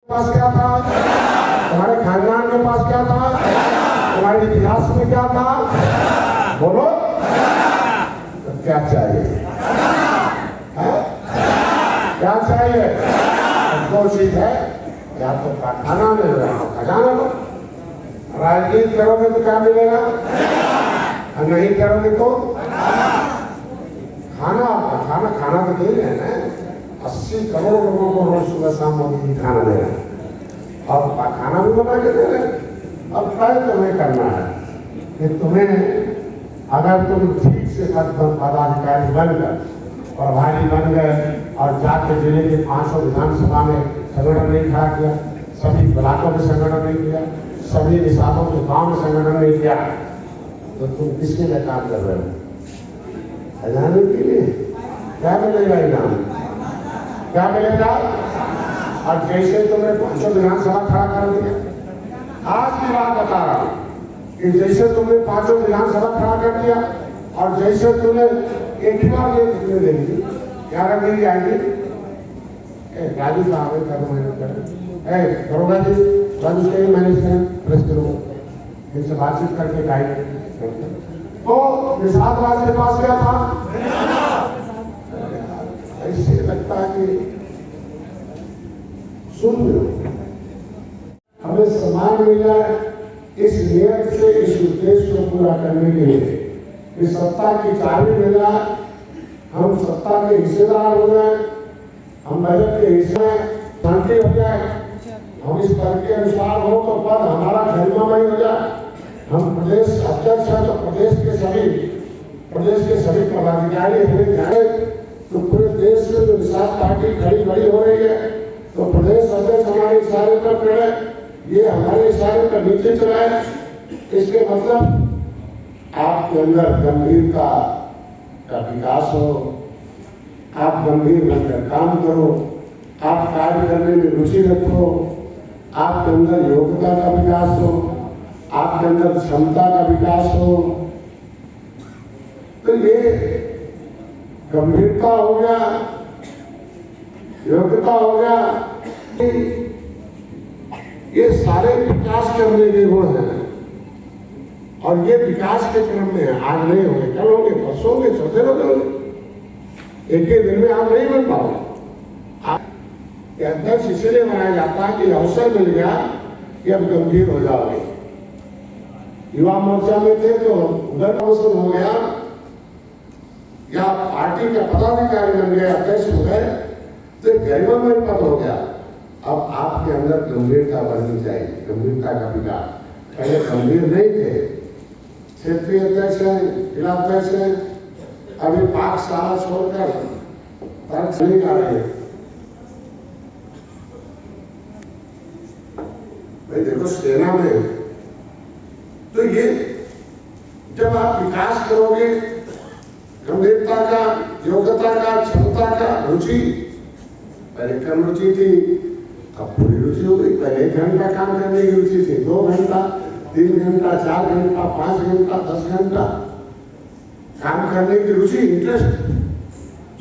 पास क्या था? तुम्हारे खानदान के पास क्या था? तुम्हारे इतिहास में क्या था? बोलो। तो क्या चाहिए? है? क्या चाहिए? दो चीज है, या तो खाना मिल रहा है, खजाना लो। राजनीति करोगे तो क्या मिलेगा, और नहीं करोगे तो खाना। खाना खाना तो दे रहे हैं ना, 80 करोड़ लोगों को रोज सुबह शाम मोदी जी खाना दे रहे हैं, और खाना भी बना के दे रहे हैं। अब तय तुम्हें करना है कि तुम्हें, अगर तुम ठीक से पदाधिकारी बनकर प्रभारी बन गए और जाके जिले के 500 विधानसभा में संगठन नहीं खड़ा किया, सभी ब्लॉकों में संगठन नहीं किया, सभी निशानों के गांव में संगठन नहीं किया, तो तुम किसके लिए काम कर रहे हो? खजाने के लिए। क्या मिलेगा इनाम? क्या मिलेगा? और जैसे तुमने 500 विधानसभा खड़ा कर दिया, आज की बात बता रहा हूं कि जैसे तुमने 500 विधानसभा खड़ा कर दिया और जैसे तुमने एक ही बार कितने देंगे, 11 दिन आएंगे। राजू साहब करो, मैनेज करें, करोगा जी, राजू से मैनेज करें, प्रेस करो, इनसे बातचीत करके गाइड। तो निषादराज के पास क्या था? ऐसे लगता है कि सुन लो, हमें सम्मान मिला इस नियत से, इस उद्देश्य को पूरा करने के लिए, इस सत्ता की चाबी मिला, हम सत्ता के हिस्सेदार हो गए, हम बजट के हिस्से शांति हो जाए, हम इस पद के अनुसार हो तो पद हमारा गरिमामय हो जाए, हम प्रदेश अध्यक्ष हैं तो प्रदेश के सभी पदाधिकारी हमें जाए, तो पूरे देश में जो निषाद पार्टी खड़ी बड़ी हो रही है, तो प्रदेश अध्यक्ष हमारे इशारे पर चले, ये हमारे इशारे पर नीचे चलाए। इसके मतलब आपके अंदर गंभीरता का विकास हो, आप गंभीर बनकर काम करो, आप कार्य करने में रुचि रखो, आपके अंदर योग्यता का विकास हो, आपके अंदर क्षमता का विकास हो। तो ये गंभीरता हो गया, योग्यता हो गया, ये सारे विकास करने के गुण हैं, और ये विकास के क्रम में आज नहीं होंगे, कल होंगे, परसों होंगे, चौथे रोज होंगे। एक ही दिन में आप नहीं बन पाओगे। अध्यक्ष इसलिए बनाया जाता है कि अवसर मिल गया कि अब गंभीर हो जाओगे। युवा मोर्चा में थे तो उधर अवसर हो गया, या पार्टी का पदाधिकारी बन गए, अध्यक्ष हो गए, तो गरिमामय पद हो गया। अब आपके अंदर गंभीरता बढ़नी चाहिए, गंभीरता का विकास। पहले गंभीर नहीं थे, क्षेत्रीय अध्यक्ष हैं, जिला अध्यक्ष हैं, अभी पाठशाला छोड़कर तर्क नहीं आ रहे। भाई देखो, सेना में तो ये जब आप विकास करोगे, गंभीरता का, योग्यता का, क्षमता का, रुचि, पहले कम रुचि थी, अब पूरी रुचि हो गई। पहले 1 घंटा काम करने की रुचि थी, 2 घंटा, 3 घंटा, 4 घंटा, 5 घंटा, 10 घंटा काम करने की रुचि, इंटरेस्ट।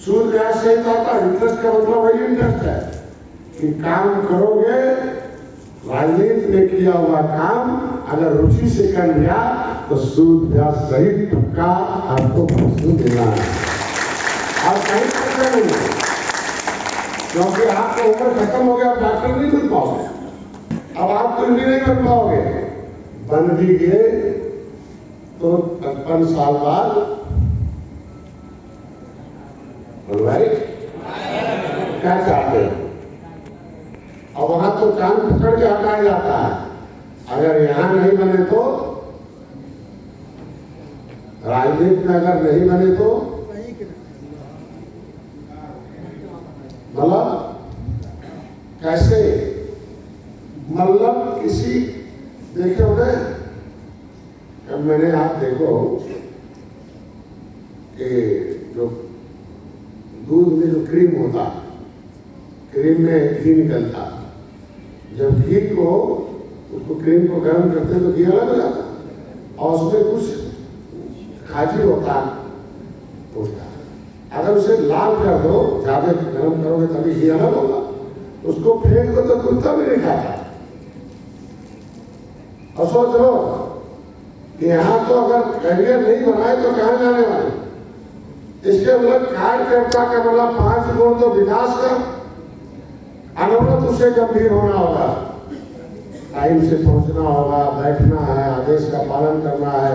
सूद ब्याज सहित आता, इंटरेस्ट का मतलब वही इंटरेस्ट है कि काम करोगे, राजनीति में किया हुआ काम अगर रुचि से कर लिया तो सूद ब्याज सहित टुक्का आपको फंसू देना है, और कहीं करते नहीं, क्योंकि आपका उम्र खत्म हो गया, डॉक्टर नहीं बन पाओगे, अब आप कुछ भी नहीं बन पाओगे। बन भी गए तो 55 साल बाद क्या चाहते हो, और वहां तो कान पकड़ के हटाया जाता है। अगर यहां नहीं बने तो, राजनीति में अगर नहीं बने तो, मतलब कैसे, मतलब किसी, देखे होंगे, मैंने आप देखो कि जो दूध में जो क्रीम होता, क्रीम में घी निकलता, जब घी को, उसको क्रीम को गर्म करते तो घी अलग हो जाता, और उसमें कुछ खाजी होता, अगर उसे लाल कर दो, ज्यादा गर्म करोगे तभी घी अलग होगा, उसको फेंक दो तो कुत्ता भी नहीं खाता। और सोच लो कि यहां तो अगर करियर नहीं बनाए तो कहां जाने वाले। इसके मतलब कार्यकर्ता का मतलब 5 गुण तो विकास का, अनवरत उसे गंभीर होना होगा, टाइम से पहुंचना होगा, बैठना है, आदेश का पालन करना है,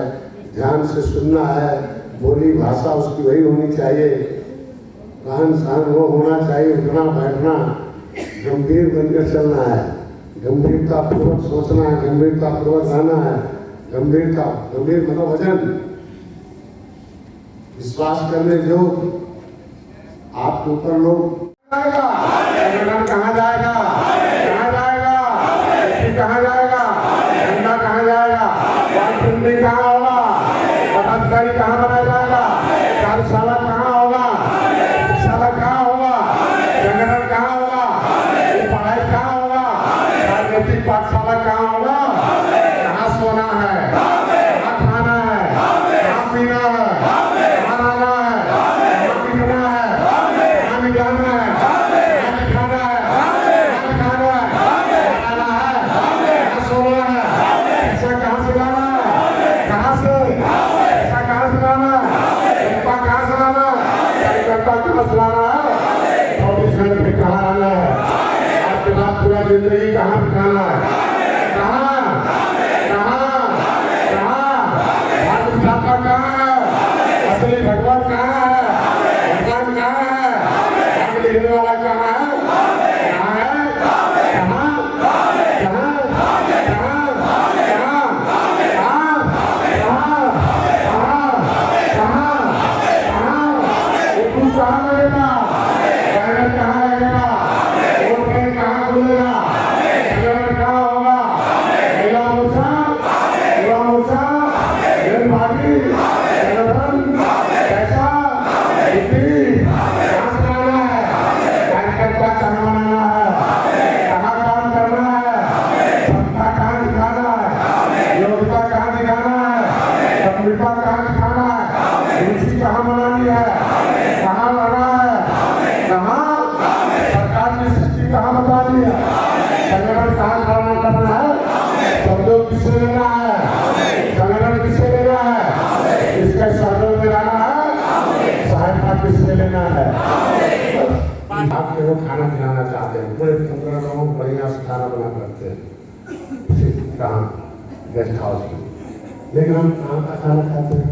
ध्यान से सुनना है, बोली भाषा उसकी वही होनी चाहिए, रहन सहन वो होना चाहिए, उठना बैठना गंभीर बनकर चलना है, गंभीरता पूर्वक सोचना है, गंभीरता पूर्वक रहना है, गंभीर मनोवजन, विश्वास करने जो आपके ऊपर लोग संगठन कहाँ जाएगा, कहाँ जाएगा, कहाँ जाएगा, झंडा कहाँ जाएगा, वालपिंडी कहाँ होगा, पदाधिकारी कहाँ बनाया जाएगा, कार्यशाला कहाँ होगा, शिक्षाला कहाँ होगा, संगठन कहाँ होगा, पढ़ाई कहाँ होगा, राजनीतिक पाठशाला कहाँ होगा, कहाँ सोना है, कहाँ खाना है, कहाँ पीना है, कहाँ रहना है, कहाँ पीना है, कहाँ निकालना है, कहाँ दिखाना है, कहाँ दिखाना है, खाना है, कहाँ सोना है, पैसा कहाँ से लाना है, कहाँ से पैसा कहाँ से लाना है, रुपया कहाँ से लाना है, कार्यकर्ता कहाँ से लाना है, 24 घंटे कहाँ रहना है, आपके बाद पूरा जिंदगी कहाँ बिताना है, कहाँ कहाँ कहाँ भारत विधाता कहाँ है, असली भगवान कहाँ है, भगवान कहाँ है, आगे लिखने वाला कहाँ है, कहाँ है, कहाँ कहाँ कहाँ कहाँ कहाँ लगेगा, बैनर कहाँ लगेगा, वोट बैंक कहाँ खुलेगा, संगठन कहाँ होगा, महिला मोर्चा, युवा मोर्चा, जनभागी, संगठन, पैसा, बुद्धि कहाँ से लाना है, कार्यकर्ता कहाँ बनाना है, कहाँ काम करना है, क्षमता कहाँ दिखाना है, योग्यता कहाँ दिखाना है, गंभीरता कहाँ दिखाना है, रुचि कहाँ बनानी है, कहाँ लगा है, कहाँ सरकार की शक्ति कहाँ बतानी है, संगठन कहाँ खड़ा करना है, शब्दों किससे लेना है, संगठन किससे लेना है, इसके सहयोग में लाना है, सहायता किससे लेना है। आपके लोग खाना खिलाना चाहते हैं, पूरे 15 लोगों को बढ़िया से खाना बना करते हैं कहाँ गेस्ट हाउस में, लेकिन हम कहाँ का खाना खाते हैं?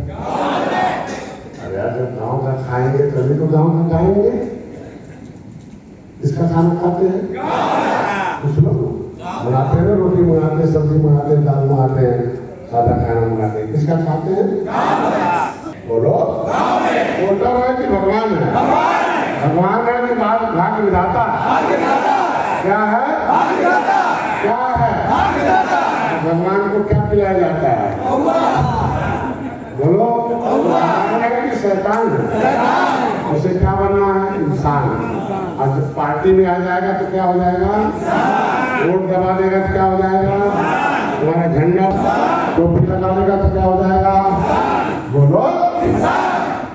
अरे यार जब गाँव का खाएंगे तभी तो गाँव का खाएंगे, इसका खाना खाते हैं कुछ लोग मंगाते हैं, रोटी मंगाते, सब्जी मंगाते, दाल मंगाते हैं, सादा खाना मंगाते हैं, किसका खाते हैं? बोलो वोटर है कि भगवान है? भगवान है कि भाग्य विधाता? क्या है? क्या है? भगवान को क्या पिलाया जाता है? बोलो भगवान है कि शैतान है? उसे क्या बनना है? इंसान। और जब पार्टी में आ जाएगा तो क्या हो जाएगा? वोट दबा देगा तो क्या हो जाएगा? तुम्हारा झंडा टोपी लगा देगा तो क्या हो जाएगा? बोलो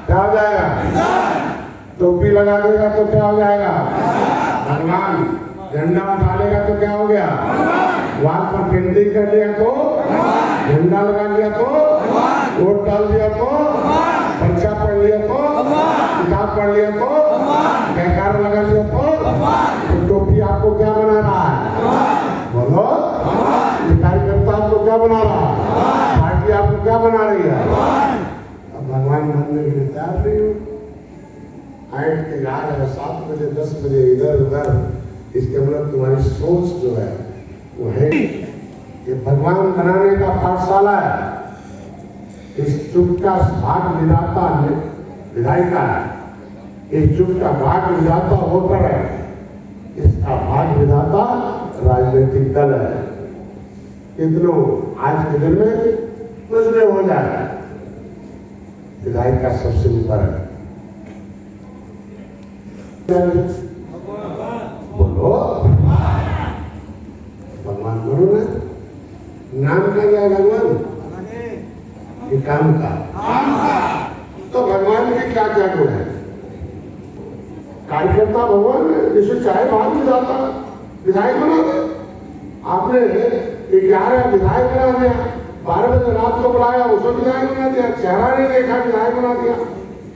क्या हो जाएगा? टोपी लगा देगा तो क्या हो जाएगा? भगवान। झंडा उठा लेगा तो क्या हो गया? वहां पर पेंटिंग कर लिया तो, झंडा लगा लिया तो, वोट डाल दिया तो, पर्चा पढ़ लिया तो, किताब पढ़ लिया तो, जयकार लगा लिया तो टोपी आपको क्या बना रहा है? बोलो कार्यकर्ता आपको क्या बना रहा है? पार्टी आपको क्या बना रही है? अब भगवान बनने के लिए तैयार नहीं हो, आठ के जा रहे 7 बजे 10 बजे इधर उधर, इसके मतलब तुम्हारी सोच जो है वो है ये भगवान बनाने का पाठशाला है। इस चुप का भाग विधाता विधायिका है, इस चुप का भाग विधाता वोटर है, इसका भाग विधाता राजनीतिक दल है। कितनों आज के दिन में कुछ नहीं हो जाए, विधायिका सबसे ऊपर है। बोलो भगवान बोलो ना, नाम का क्या है भगवान? ये काम का। तो भगवान के क्या क्या गुण है? कार्यकर्ता भगवान है, जिसे चाहे भाग में जाता है। विधायक बना दिया। आपने 11 विधायक बना दिया, 12 बजे रात को बुलाया उसको विधायक बना दिया, चेहरा नहीं देखा विधायक बना दिया,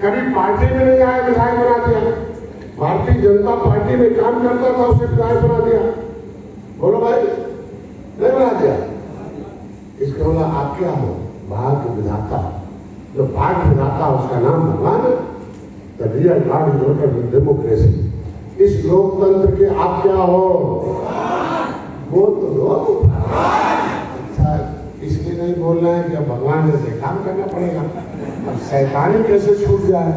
कभी पार्टी में नहीं आया विधायक बना दिया, भारतीय जनता पार्टी में काम करता था उसे विधायक बना दिया। बोलो भाई, नहीं बना दिया। इसका मतलब आप क्या हो? भाग्य विधाता। जो भाग्य विधाता उसका नाम भगवान है। The real God is voter in democracy. इस लोकतंत्र के आप क्या हो? वो तो दो। अच्छा, इसलिए नहीं बोलना है कि अब भगवान जैसे काम करना पड़ेगा। अब शैतानी कैसे छूट जाए?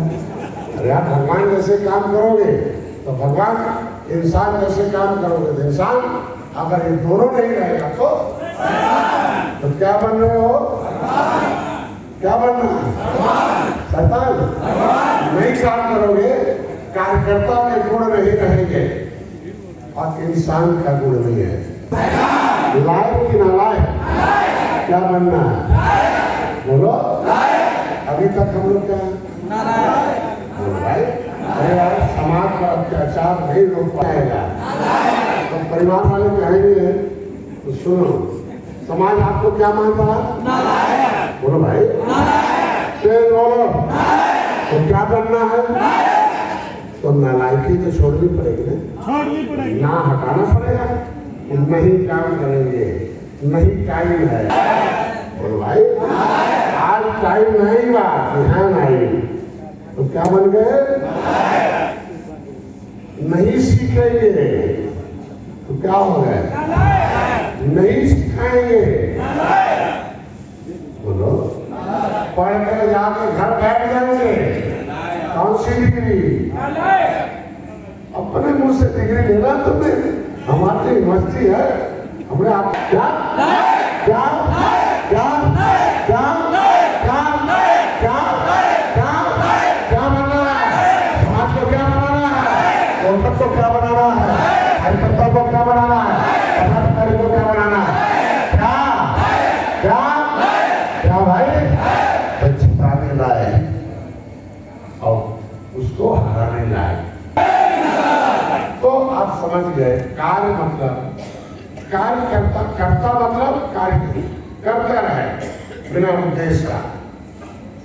अरे आप भगवान जैसे काम करोगे तो भगवान, इंसान जैसे काम करोगे तो इंसान। अगर ये दोनों नहीं रहेगा तो क्या बन रहे हो? क्या बनना है? शैतान। नहीं काम करोगे, कार्यकर्ता के गुण नहीं रहेंगे और इंसान का गुण नहीं है। लायक की नालायक, क्या बनना है? बोलो। अभी तक हम लोग क्या बोलो भाई? अरे यार, समाज का अत्याचार नहीं रोक पाएगा तो परिवार वाले कहेंगे तो सुनो, समाज आपको क्या मानता है? बोलो भाई, बोलो। तो क्या बनना है? तो नालायकी तो छोड़नी पड़ेगी ना, हटाना पड़ेगा। नहीं काम करेंगे, नहीं टाइम है। बोलो भाई, आज टाइम नहीं बा, ध्यान आई तो क्या बन गए? नहीं सीखेंगे तो क्या हो गए? नहीं सिखाएंगे। बोलो। पढ़कर जाके घर बैठ जाएंगे। कौन सी डिग्री? अपने मुंह से डिग्री लेना तुमने? हमारी यूनिवर्सिटी है, हमने आप क्या क्या क्या क्या क्या क्या क्या क्या बनाना है? समाज को क्या बनाना है? कोलकाता को क्या बनाना है? हरिपत्ता को क्या बनाना है? पदाधिकारी को क्या बनाना है? क्या क्या क्या भाई? बचाने लाए और उसको हराने लाए। तो आप समझ गए, कार्य मतलब कार्य करता मतलब कार्य करता रहे बिना उद्देश्य का।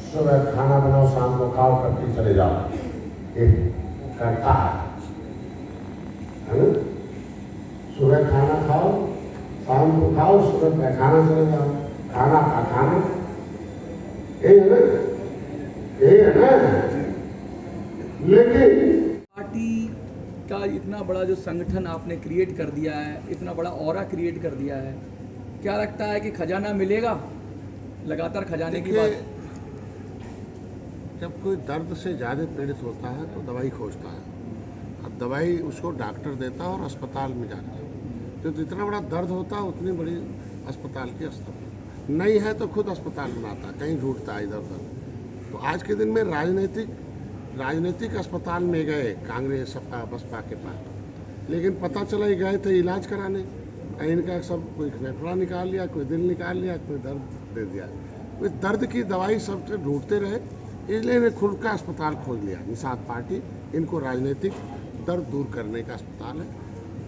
सुबह खाना बनाओ, शाम को खाओ, करके चले जाओ, एक करता है ना? सुबह खाना खाओ, शाम को खाओ, सुबह पैखाना चले जाओ, खाना खाना, यही है ना? यही है ना? लेकिन पार्टी का इतना बड़ा जो संगठन आपने क्रिएट कर दिया है, इतना बड़ा ऑरा क्रिएट कर दिया है, क्या लगता है कि खजाना मिलेगा? लगातार खजाने की बात। जब कोई दर्द से ज़्यादा पीड़ित होता है तो दवाई खोजता है। अब दवाई उसको डॉक्टर देता है और अस्पताल में जाता है। तो जितना बड़ा दर्द होता है उतनी बड़ी अस्पताल की स्तर नहीं है तो खुद अस्पताल बनाता है, कहीं ढूंढता है इधर उधर। तो आज के दिन में राजनीतिक अस्पताल में गए कांग्रेस सपा बसपा के पास, लेकिन पता चला ही गए थे इलाज कराने, इनका सब कोई फेफड़ा निकाल लिया, कोई दिल निकाल लिया, कोई दर्द दे दिया। वे दर्द की दवाई सबसे ढूंढते रहे, इसलिए इन्हें खुद का अस्पताल खोज लिया। निषाद पार्टी इनको राजनीतिक दर्द दूर करने का अस्पताल है।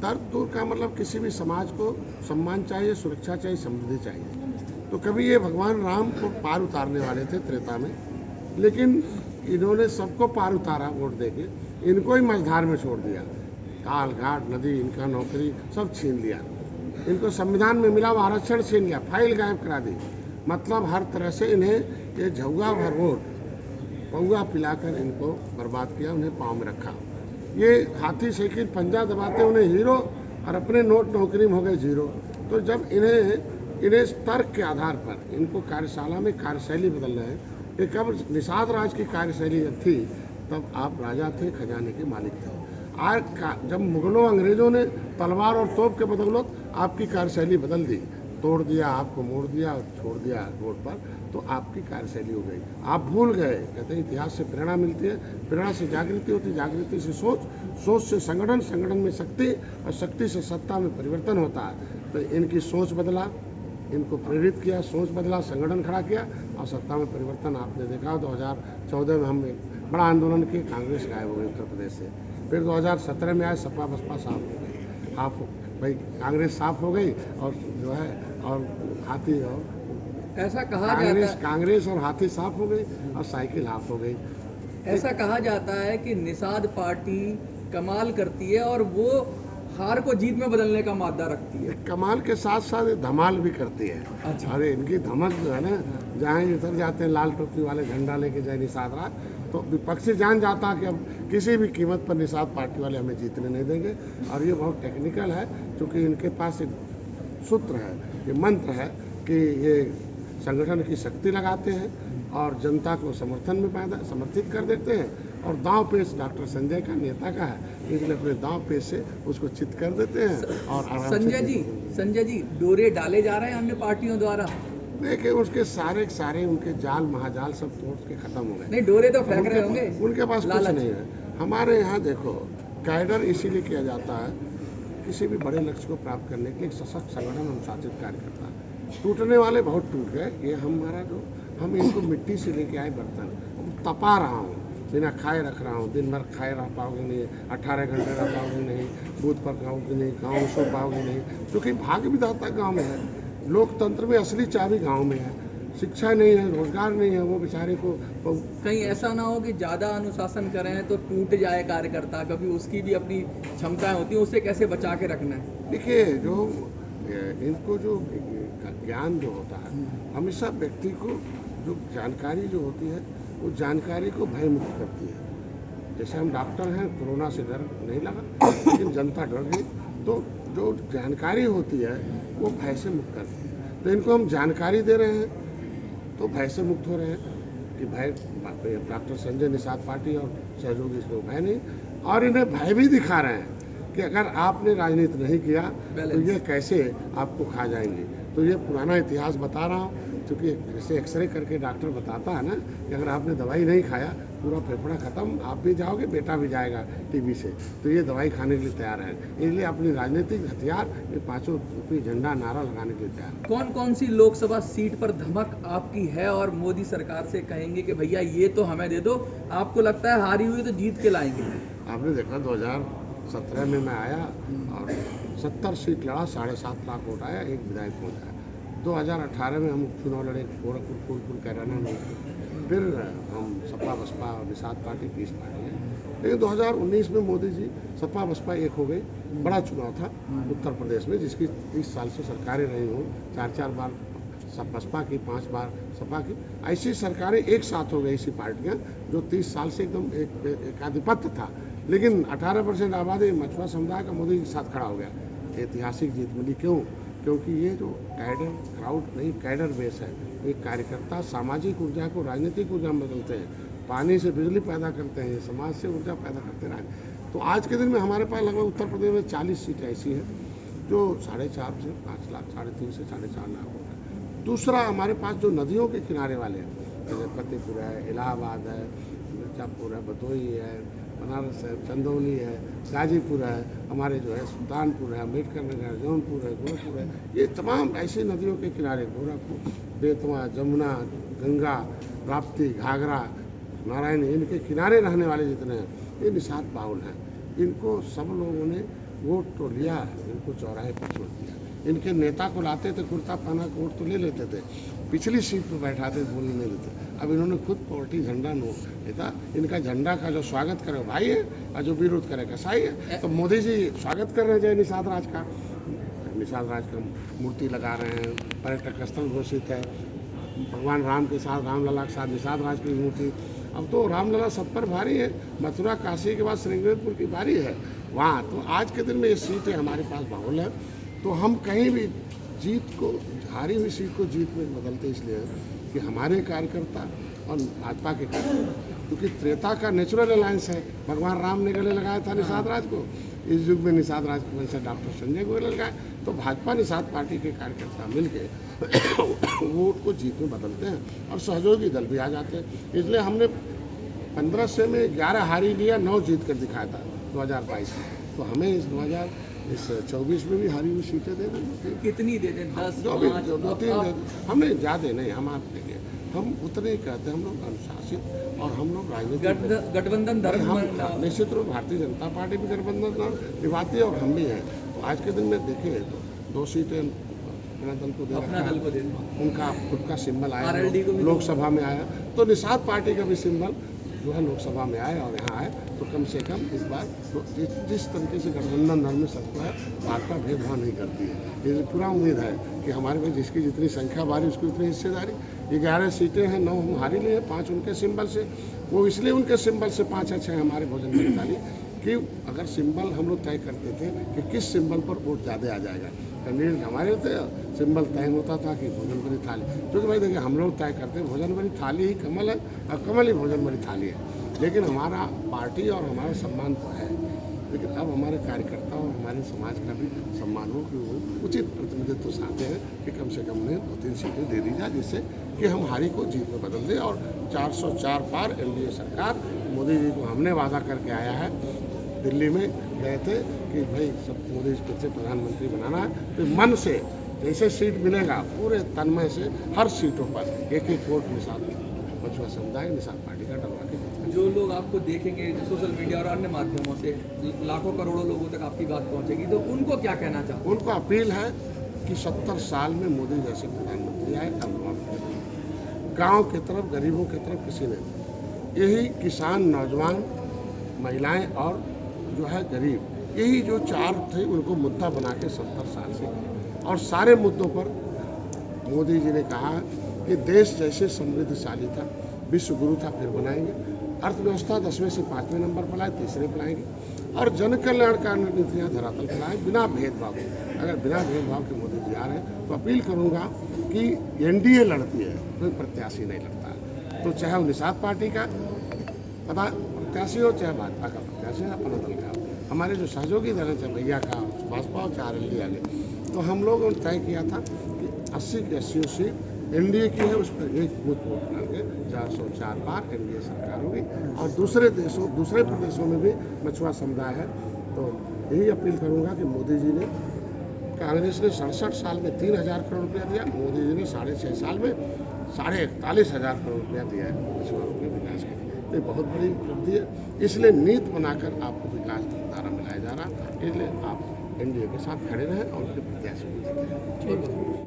दर्द दूर का मतलब किसी भी समाज को सम्मान चाहिए, सुरक्षा चाहिए, समृद्धि चाहिए। तो कभी ये भगवान राम को पार उतारने वाले थे त्रेता में, लेकिन इन्होंने सबको पार उतारा वोट देके, इनको ही मझधार में छोड़ दिया। ताल घाट नदी, इनका नौकरी सब छीन लिया। इनको संविधान में मिला हुआ आरक्षण छीन लिया, फाइल गायब करा दी। मतलब हर तरह से इन्हें ये झौगा भर वोट पौआ पिलाकर इनको बर्बाद किया, उन्हें पाँव में रखा। ये हाथी साइकिल पंजा दबाते उन्हें हीरो और अपने नोट नौकरी में हो गए जीरो। तो जब इन्हें तर्क के आधार पर इनको कार्यशाला में कार्यशैली बदल रहे हैं। ये कब निषाद राज की कार्यशैली जब थी तब आप राजा थे, खजाने के मालिक थे। आज जब मुगलों अंग्रेजों ने तलवार और तोप के बदौलत आपकी कार्यशैली बदल दी, तोड़ दिया, आपको मोड़ दिया और छोड़ दिया रोड पर, तो आपकी कार्यशैली हो गई। आप भूल गए। कहते हैं इतिहास से प्रेरणा मिलती है, प्रेरणा से जागृति होती है, जागृति से सोच, सोच से संगठन, संगठन में शक्ति और शक्ति से सत्ता में परिवर्तन होता है। तो इनकी सोच बदला, इनको प्रेरित किया, सोच बदला, संगठन खड़ा किया और सत्ता में परिवर्तन आपने देखा। 2014 में हम बड़ा आंदोलन किए, कांग्रेस गायब हो गई उत्तर प्रदेश से। फिर 2017 में आए, सपा बसपा साफ हो गई। आप भाई कांग्रेस साफ हो गई और जो है और हाथी और ऐसा कहा जाता है, कांग्रेस और हाथी साफ हो गई और साइकिल हाफ हो गई। ऐसा कहा जाता है कि निषाद पार्टी कमाल करती है और वो हार को जीत में बदलने का मादा रखती है। कमाल के साथ साथ ये धमाल भी करती है। अच्छा। अरे इनकी धमक जो है ना, जहाँ इधर जाते हैं लाल टोपी वाले झंडा लेके जाए निषाद राज, तो विपक्षी जान जाता कि अब किसी भी कीमत पर निषाद पार्टी वाले हमें जीतने नहीं देंगे। और ये बहुत टेक्निकल है, क्योंकि इनके पास एक सूत्र है, ये मंत्र है कि ये संगठन की शक्ति लगाते हैं और जनता को समर्थन में समर्थित कर देते हैं, और दांव पेश डॉक्टर संजय का, नेता का है, इसलिए अपने दांव पेश से उसको चित कर देते हैं। और संजय जी डोरे डाले जा रहे हैं अन्य पार्टियों द्वारा। देखिए उसके सारे उनके जाल महाजाल सब तोड़ के खत्म हो गए। नहीं, डोरे तो फेंक रहे होंगे, उनके पास कुछ नहीं है। हमारे यहाँ देखो कैडर इसीलिए किया जाता है, किसी भी बड़े लक्ष्य को प्राप्त करने के लिए एक सशक्त संगठन अनुशासित कार्य करता है। टूटने वाले बहुत टूट गए, ये हमारा जो हम इनको मिट्टी से लेके आए बर्तन, तपा रहा हूँ, बिना खाए रख रहा हूँ, दिन भर खाए रह पाओगे नहीं, 18 घंटे रह पाओगे नहीं, बूथ पर खाओगे नहीं, गाँव सो पाओगे नहीं, क्योंकि भाग्य विधाता गाँव में है। लोकतंत्र में असली चाबी गाँव में है। शिक्षा नहीं है, रोजगार नहीं है, वो बेचारे को कहीं ऐसा ना हो कि ज़्यादा अनुशासन करें तो टूट जाए कार्यकर्ता, कभी उसकी भी अपनी क्षमताएं होती हैं, उसे कैसे बचा के रखना है। देखिए जो इनको जो ज्ञान जो होता है, हमेशा व्यक्ति को जो जानकारी जो होती है वो जानकारी को भयमुक्त करती है। जैसे हम डॉक्टर हैं, कोरोना से डर नहीं लगा, लेकिन जनता डर गई, तो जो जानकारी होती है वो भय से मुक्त करती है। तो इनको हम जानकारी दे रहे हैं तो भय से मुक्त हो रहे हैं कि भय, डॉक्टर संजय निषाद पार्टी और सहयोगी इसमें भय नहीं, और इन्हें भय भी दिखा रहे हैं कि अगर आपने राजनीति नहीं किया तो ये कैसे आपको खा जाएंगे। तो ये पुराना इतिहास बता रहा हूँ, क्योंकि जैसे एक्सरे करके डॉक्टर बताता है ना कि अगर आपने दवाई नहीं खाया पूरा फेफड़ा खत्म, आप भी जाओगे, बेटा भी जाएगा टीबी से, तो ये दवाई खाने के लिए तैयार है। इसलिए अपनी राजनीतिक हथियार ये पांचों रूपी झंडा नारा लगाने के लिए तैयार है। कौन कौन सी लोकसभा सीट पर धमक आपकी है और मोदी सरकार से कहेंगे कि भैया ये तो हमें दे दो, आपको लगता है हारी हुई तो जीत के लाएंगे? आपने देखा 2017 में मैं आया और 70 सीट लड़ा, 7.5 लाख वोट आया, एक विधायक पहुंचा। 2018 में हम चुनाव लड़े गोरखपुर, फूलपुर, कैराना में, फिर हम सपा बसपा और निषाद पार्टी 20 पार्टी है। लेकिन 2019 में मोदी जी सपा बसपा एक हो गई। बड़ा चुनाव था उत्तर प्रदेश में, जिसकी 30 साल से सरकारें रही हों, 4-4 बार बसपा की, 5 बार सपा की, ऐसी सरकारें एक साथ हो गई, ऐसी पार्टियां जो 30 साल से एकदम एक आधिपत्य था। लेकिन 18% आबादी मछुआ समुदाय का मोदी के साथ खड़ा हो गया, ऐतिहासिक जीत मिली। क्यों? क्योंकि ये जो कैडर क्राउड नहीं, कैडर बेस है, ये कार्यकर्ता सामाजिक ऊर्जा को राजनीतिक ऊर्जा में बदलते हैं, पानी से बिजली पैदा करते हैं, समाज से ऊर्जा पैदा करते हैं। तो आज के दिन में हमारे पास लगभग उत्तर प्रदेश में 40 सीटें ऐसी हैं जो 4.5 से 5 लाख, 3.5 से 4.5 लाख हो गए। दूसरा, हमारे पास जो नदियों के किनारे वाले हैं, जैसे फतेहपुर है, इलाहाबाद है, मिर्जापुर है, भदोही है, बनारस है, चंदौली है, गाजीपुर है, हमारे जो है सुल्तानपुर है, अम्बेडकर नगर है, जौनपुर है, गोरखपुर है, ये तमाम ऐसी नदियों के किनारे, गोरखपुर, बेतवा, जमुना, गंगा, राप्ती, घाघरा, नारायणी, इनके किनारे रहने वाले जितने हैं, ये निषाद बाहुल हैं। इनको सब लोगों ने वोट तो लिया, इनको चौराहे पर छोड़ दिया। इनके नेता को लाते थे, कुर्ता पहना के वोट तो ले लेते थे, पिछली सीट पर बैठाते, बोलने नहीं देते। अब इन्होंने खुद पार्टी झंडा नेता, इनका झंडा का जो स्वागत करे भाई है और जो विरोध करे कसाई है। तो मोदी जी स्वागत कर रहे हैं निषाद राज का, निषाद राज का मूर्ति लगा रहे हैं, पर्यटक स्थल घोषित है, भगवान राम के साथ, रामलला के साथ निषाद राज की मूर्ति। अब तो रामलला सब पर भारी है, मथुरा काशी के बाद श्रृंगारपुर की बारी है वहाँ। तो आज के दिन में ये सीटें हमारे पास माहौल है, तो हम कहीं भी जीत को, हारी हुई सीट को जीत में बदलते इसलिए कि हमारे कार्यकर्ता और भाजपा के कार्यकर्ता, क्योंकि त्रेता का नेचुरल अलायंस है। भगवान राम ने गले लगाया था निषाद राज को, इस युग में निषाद राज के वंशज डॉक्टर संजय को गले लगाए, तो भाजपा निषाद पार्टी के कार्यकर्ता मिलकर वोट को जीत में बदलते हैं और सहयोगी दल भी आ जाते हैं। इसलिए हमने 1500 में 11 हारी लिया, 9 जीत कर दिखाया था 2022 में। तो हमें इस 2024 में भी हारी हुई सीटें दे देंगे। कितनी दे दें? 10, 5, 2-3 दे दें। हमें ज़्यादा नहीं, हम आप देंगे, हम उतने ही कहते हैं। हम लोग अनुशासित और हम लोग राजनीतिक गठबंधन धर्म निश्चित रूप भारतीय जनता पार्टी भी गठबंधन निभाती है और हम भी हैं। आज के दिन में देखे तो 2 सीटें अपना दल को दे अपना रखा दल है। को दे दें। उनका खुद का सिंबल आया RLD को भी लोकसभा में आया, तो निषाद पार्टी का भी सिंबल जो है लोकसभा में आए और यहाँ आए, तो कम से कम इस बार तो जिस तरीके से गठबंधन धर्म में सकता है, भाजपा भेदभाव नहीं करती है। ये पूरा उम्मीद है कि हमारे पास जिसकी जितनी संख्या बारी उसकी उतनी हिस्सेदारी। 11 सीटें हैं, 9 हम हारी लिए, 5 उनके सिंबल से। वो इसलिए उनके सिंबल से 5 अच्छे हैं हमारे भोजन बड़ी थाली कि अगर सिंबल हम लोग तय करते थे कि किस सिंबल पर वोट ज़्यादा आ जाएगा, कैंडिडेट हमारे थे, सिंबल तय होता था कि भोजन बड़ी थाली, क्योंकि भाई देखिए हम लोग तय करते हैं भोजन बड़ी थाली ही कमल है और कमल ही भोजन बड़ी थाली है। लेकिन हमारा पार्टी और हमारा सम्मान तो है, लेकिन अब हमारे कार्यकर्ता और हमारे समाज का भी सम्मान हो कि वो उचित प्रतिनिधित्व चाहते हैं कि कम से कम उन्हें 2-3 सीटें दे दी जाए, जिससे कि हम हारी को जीत में बदल दें। और 404 पार एनडीए सरकार, मोदी जी को हमने वादा करके आया है, दिल्ली में गए थे कि भाई सब मोदी जी से प्रधानमंत्री बनाना है, तो मन से जैसे सीट मिलेगा पूरे तन्मय से हर सीटों पर एक वोट निषाद मछुआ समुदाय निषाद पार्टी का डलवा के। जो लोग आपको देखेंगे सोशल मीडिया और अन्य माध्यमों से, लाखों करोड़ों लोगों तक आपकी बात पहुंचेगी, तो उनको क्या कहना चाहते हैं? उनको अपील है कि 70 साल में मोदी जैसे प्रधानमंत्री आए, गांव की तरफ, गरीबों की तरफ किसी ने, यही किसान, नौजवान, महिलाएं और जो है गरीब, यही जो 4 थे उनको मुद्दा बना के 70 साल से, और सारे मुद्दों पर मोदी जी ने कहा कि देश जैसे समृद्धशाली था, विश्व गुरु था, फिर बनाएंगे। अर्थव्यवस्था 10वें से 5वें नंबर पर लाए, 3रे पर लाएंगे, और जन कल्याणकारी नीतियाँ धरातल पर लाए बिना भेदभाव के। अगर बिना भेदभाव के मोदी जी आ रहे हैं तो अपील करूंगा कि एनडीए लड़ती है, कोई प्रत्याशी नहीं लड़ता, तो चाहे वो निषाद पार्टी का प्रत्याशी हो, चाहे भाजपा का प्रत्याशी है, अपना दल का। हमारे जो सहयोगी दल है, चाहे भैया का भाजपा हो, चाहे RLD आगे, तो हम लोगों ने तय किया था कि 80 की 80 सीट एनडीए की है, उस पर एक बूथ वोट डालेंगे, 404 पार एनडीए सरकार होगी। और दूसरे प्रदेशों में भी मछुआ समुदाय है, तो यही अपील करूंगा कि मोदी जी ने, कांग्रेस ने 67 साल में 3000 करोड़ रुपया दिया, मोदी जी ने 6.5 साल में 41,500 करोड़ रुपया दिया है मछुआरों के विकास के लिए। तो ये बहुत बड़ी उपलब्धि है, इसलिए नीति बनाकर आपको विकास धारा मिलाया जा रहा है, इसलिए आप एनडीए के साथ खड़े रहें और उनके प्रत्याशी को जीतें।